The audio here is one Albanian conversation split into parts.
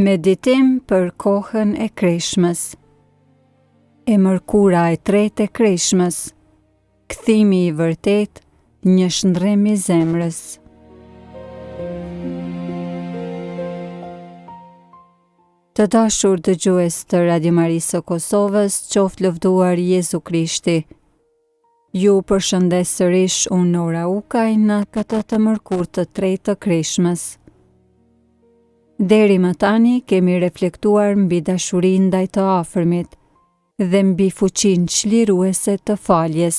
Meditim për kohën e Krishmës. E mërkura e tretë e Krishmës. Kthimi i vërtet, një shndrrim i zemrës. Të dashur dëgjues të Radio Marisë së Kosovës, qoftë lëvduar Jezu Krishti. Ju përshëndes sërish unë Nora Ukaj në këtë të mërkurë të tretë të Krishmës. Deri më tani kemi reflektuar mbi dashurinë ndaj të afërmit dhe mbi fuqinë çliruese të faljes.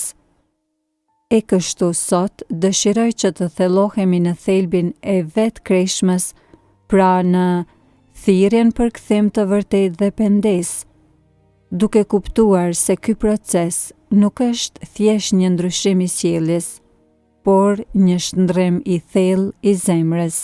E kështu sot dëshiroj që të thellohemi në thelbin e vetë Krishmës, pra në thirrjen për kthim të vërtetë dhe pengesë, duke kuptuar se ky proces nuk është thjesht një ndryshim i sjelljes, por një shndrrim i thellë i zemrës.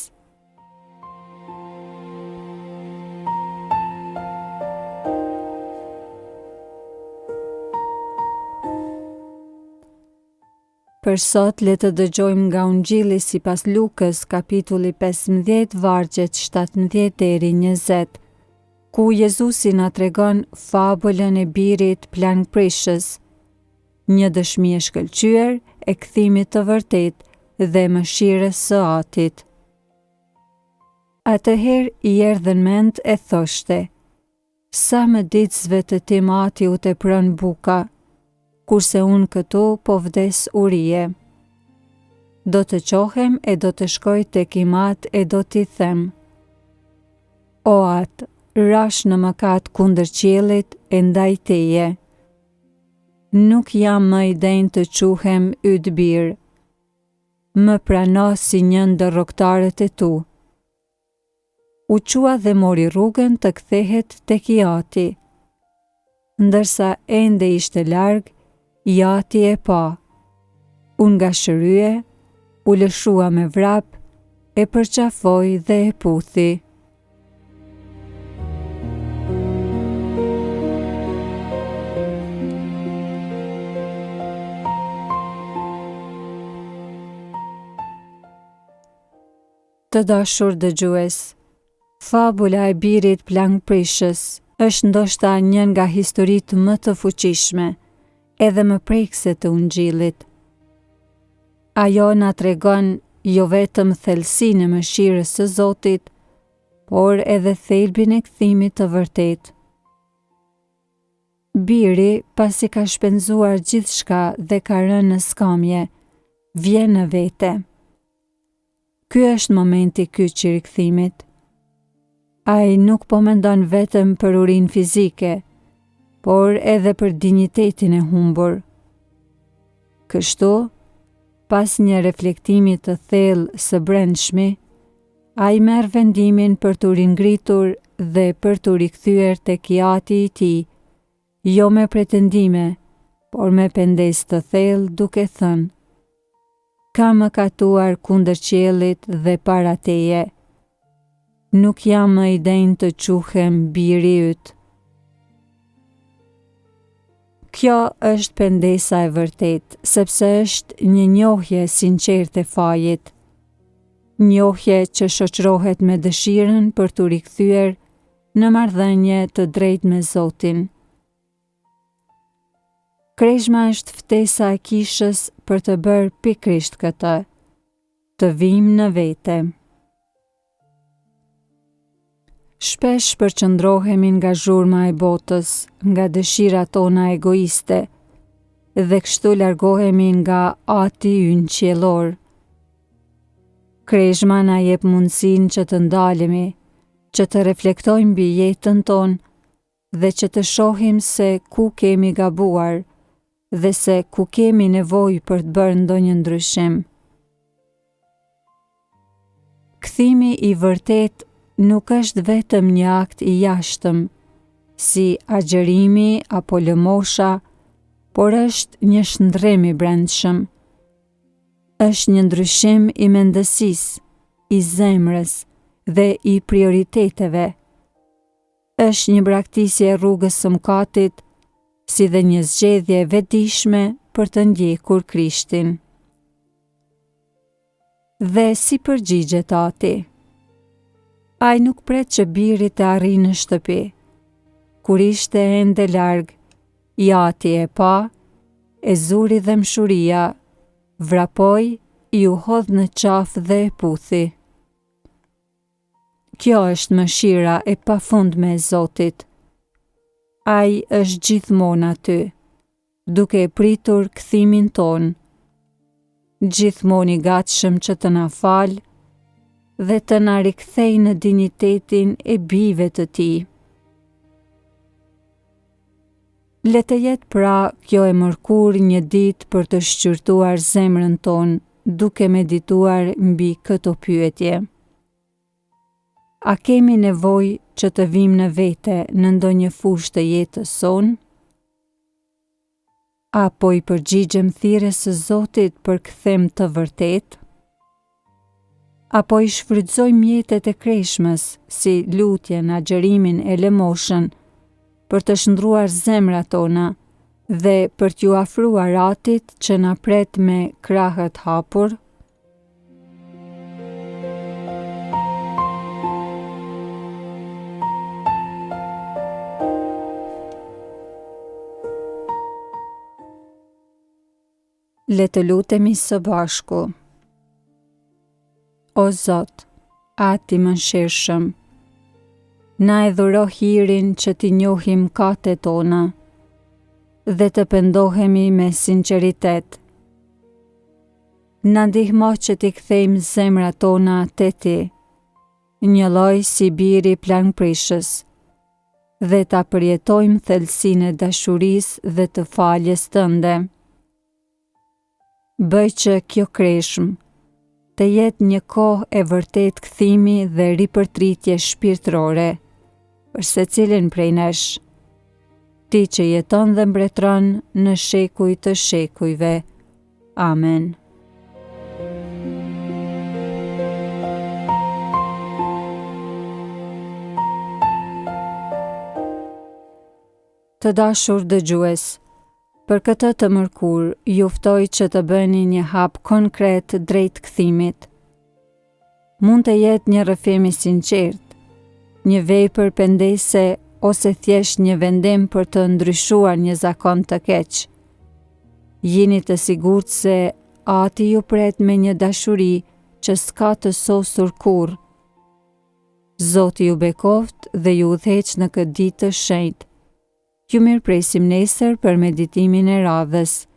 Për sot le të dëgjojmë nga Ungjilli sipas Lukës, kapitulli 15, vargjet 17 deri 20, ku Jezusi na tregon fabulën e birit plagprishës, një dëshmi e shkëlqyer e kthimit të vërtetë dhe mëshirës së Atit. Atëherë i erdhën mend e thoshte: sa më ditësve të tim Ati u tepron buka, kurse unë këtu po vdes urije. Do të qohem e do të shkoj tek Imat e do t'i them: O Atë, rash në mëkat kundër qiellit e ndaj teje. Nuk jam më i denjë të quhem yt bir. Më prano si një ndër rrogtarët e tu. U qua dhe mori rrugën të kthehet tek i Ati. Ndërsa ende ishte larg, i Ati e pa. U ngashërye, u lëshua me vrap, e përqafoi dhe e puthi. Të dashur dëgjues, fabula e birit plagprishës është ndoshta një nga historitë më të fuqishme edhe më prekse të Ungjillit. Ajo na tregon jo vetëm thellësinë e mëshirës së Zotit, por edhe thelbin e kthimit të vërtetë. Biri, pasi ka shpenzuar gjithçka dhe ka rënë në skamje, vjen në vete. Ky është momenti i kyç i rikthimit. Ai nuk po mendon vetëm për urinë fizike, por edhe për dinjitetin e humbur. Kështu, pas një reflektimi të thellë së brendshmi, ai merr vendimin për t'u ringritur dhe për t'u rikthyer tek i Ati i tij, jo me pretendime, por me pengesë të thellë, duke thënë: kam mëkatuar kundër qiellit dhe para teje. Nuk jam më i denjë të quhem biri yt. Kjo është pengesa e vërtetë, sepse është një njohje sinqertë e fajit. Njohje që shoqërohet me dëshirën për t'u rikthyer në marrëdhënie të drejtë me Zotin. Krishma është ftesa e kishës për të bërë pikërisht këtë, të vim në vete. Shpesh përqendrohemi nga zhurma e botës, nga dëshirat tona egoiste, dhe kështu largohemi nga Ati ynë qiellor. Krishma na jep mundësinë që të ndalemi, që të reflektojmë mbi jetën tonë dhe që të shohim se ku kemi gabuar, dhe se ku kemi nevojë për të bërë ndonjë ndryshim. Kthimi i vërtet nuk është vetëm një akt i jashtëm, si agjerimi apo lëmosha, por është një shndrrim i brendshëm. Është një ndryshim i mendësisë, i zemrës dhe i prioriteteve. Është një braktisje e rrugës së mëkatit, si dhe një zgjedhje e vetëdijshme për të ndjekur Krishtin. Dhe si përgjigjet ati? Ai nuk pret që biri të arrijë në shtëpi. Kur ishte ende larg, i ati e pa, e zuri dhe mshuria, vrapoi, i u hodh në qafë dhe e puthi. Kjo është mëshira e pafundme e Zotit. Ai është gjithmonë aty, duke e pritur kthimin ton, gjithmonë i gatshëm që të na falë dhe të na rikthejë në dinjitetin e bijve të tij. Le të jetë pra kjo e mërkur një ditë për të shqyrtuar zemrën tonë duke medituar mbi këto pyetje. A kemi nevojë që të vim në vete në ndonjë fushë të jetës sonë? Apo i përgjigjem thirrjes së Zotit për kthim të vërtet? Apo i shfrytëzojmë mjetet e kreshmës, si lutjen, agjërimin e lëmoshën, për të shndruar zemrat tona dhe për t'ju afruar Atit që na pret me krahët hapur? Le të lutemi së bashku. O Zot, Ati mëshirshëm, na e dhuro hirin që t'i njohim mëkatet tona dhe të pendohemi me sinqeritet. Na ndihmo që t'i kthejmë zemrat tona te Ti, një lloj si biri planprishës, dhe ta përjetojmë thelësinë e dashurisë dhe të faljes Tënde. Bëj që kjo kreshmë të jetë një kohë e vërtet kthimi dhe ripërtritje shpirtërore për secilin prej nesh, Ti që jeton dhe mbretëron në shekuj të shekujve. Amen. Të dashur dëgjues, për këtë të mërkur, ju ftoj që të bëni një hap konkret drejt kthimit. Mund të jetë një rrëfim i sinqert, një vepër pendese ose thjesht një vendim për të ndryshuar një zakon të keq. Jini të sigurt se Ati ju pret me një dashuri që s'ka të sosur kurrë. Zoti ju bekoft dhe ju udhëheq në këtë ditë të shenjtë. Ju mirëpresim nesër për meditimin e radhës.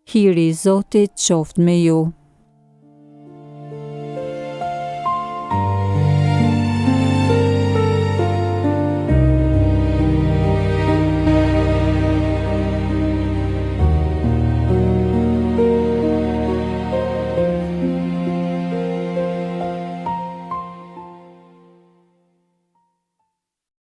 Hiri i Zotit qoftë me ju.